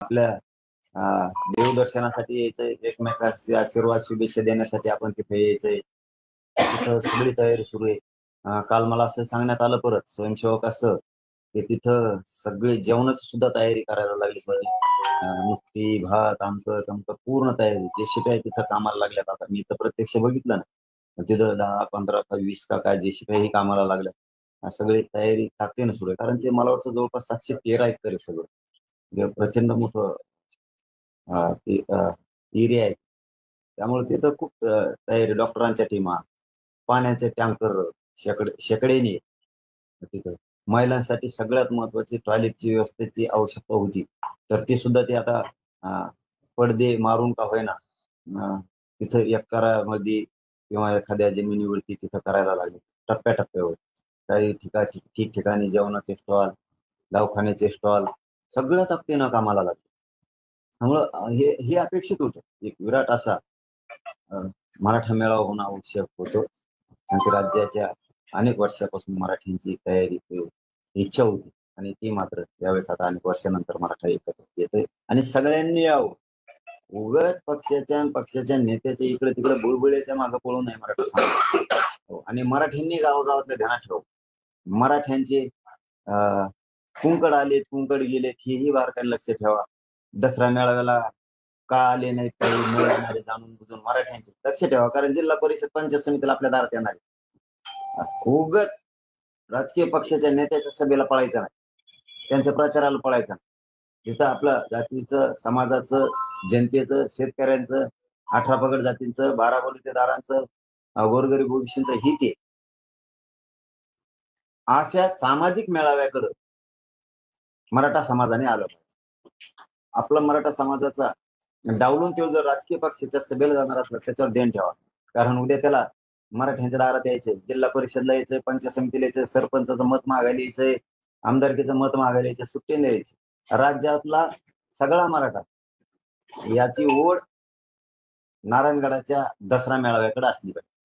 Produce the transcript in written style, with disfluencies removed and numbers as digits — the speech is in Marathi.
आपल्या देवदर्शनासाठी यायचंय, एकमेकांचे आशीर्वाद शुभेच्छा देण्यासाठी आपण तिथे यायचंय. तिथं सगळी तयारी सुरू आहे. काल मला असं सांगण्यात आलं परत स्वयंसेवक असं, की तिथं सगळी जेवणाची सुद्धा तयारी करायला लागली पाहिजे. नुकती, भात, आमकं-तमकं पूर्ण तयारी. जे-सी-बी आहे तिथं कामाला लागल्यात आता. मी तर प्रत्यक्ष बघितलं ना. तिथं 10, 15 का 20 का काय जे-सी-बी कामाला लागल्यात. सगळी तयारी ताकदीनं सुरू आहे. कारण ते मला वाटतं जवळपास 713 एकर आहे सगळं. म्हणजे प्रचंड मोठं ते एरिया आहे. त्यामुळे तिथं खूप तयारी डॉक्टरांच्या टीमा, पाण्याचे टँकर शेकड्याने आहेत तिथं. महिलांसाठी सगळ्यात महत्त्वाची टॉयलेटची व्यवस्थेची आवश्यकता होती. तर ती सुद्धा ते आता अ, पडदे मारून का होईना तिथं एकरामध्ये किंवा एखाद्या जमिनीवरती तिथं करायला लागले. टप्प्या-टप्प्यावर. काही ठिकठिकाणी जेवणाचे स्टॉल, दवाखान्याचे स्टॉल सगळ्या ताकदीनं कामाला लागले. त्यामुळं हे हे अपेक्षित होतं. एक विराट असा अ, मराठा मेळावा होणं आवश्यक होतं. आणि ते राज्याच्या अनेक वर्षापासून मराठ्यांची तयारी इच्छा होती आणि ती मात्र यावेळेस आता अनेक वर्षानंतर मराठा एकत्र येतोय आणि सगळ्यांनी यावं. उगाच पक्षाच्या नेत्याच्या इकडे-तिकडे बुळबुळ्याच्या मागे पळू नये मराठा समाज. हो आणि मराठ्यांनी गावागावातल्या ध्यानात ठेवावं. मराठ्यांचे अ, कुंकड आलेत, कुंकड गेलेत हेही बारकाईने लक्ष ठेवा. दसरा मेळाव्याला का आले नाहीत काही न येणारे जाणून बुजून मराठ्यांचे लक्ष ठेवा. कारण जिल्हा परिषद पंचायत समितीला आपल्या दारात येणार आहे. उगाच राजकीय पक्षाच्या नेत्याच्या सभेला पळायचं नाही. त्यांच्या प्रचाराला पळायचं नाही. तिथं आपलं जातीचं, समाजाचं, जनतेचं, शेतकऱ्यांचं, 18 पगड जातींचं, 12 बलुतेदारांचं, गोरगरीब ओबीसींचं हित आहे. अशा सामाजिक मेळाव्याकडं मराठा समाजाने आलं पाहिजे. आपला मराठा समाजाचा डावलून तो जर राजकीय पक्षाच्या सभेला जाणार असला त्याच्यावर ध्यान ठेवा. कारण उद्या त्याला मराठ्यांच्या दारात यायचंय, जिल्हा परिषदला यायचंय, पंचायत समितीला यायचंय, सरपंचाचं मत मागायला यायचंय, आमदारकीचं मत मागायला यायचंय, सुट्टी नाही यायची. राज्यातला सगळा मराठा याची ओढ नारायणगडाच्या दसरा मेळाव्याकडे असली पाहिजे.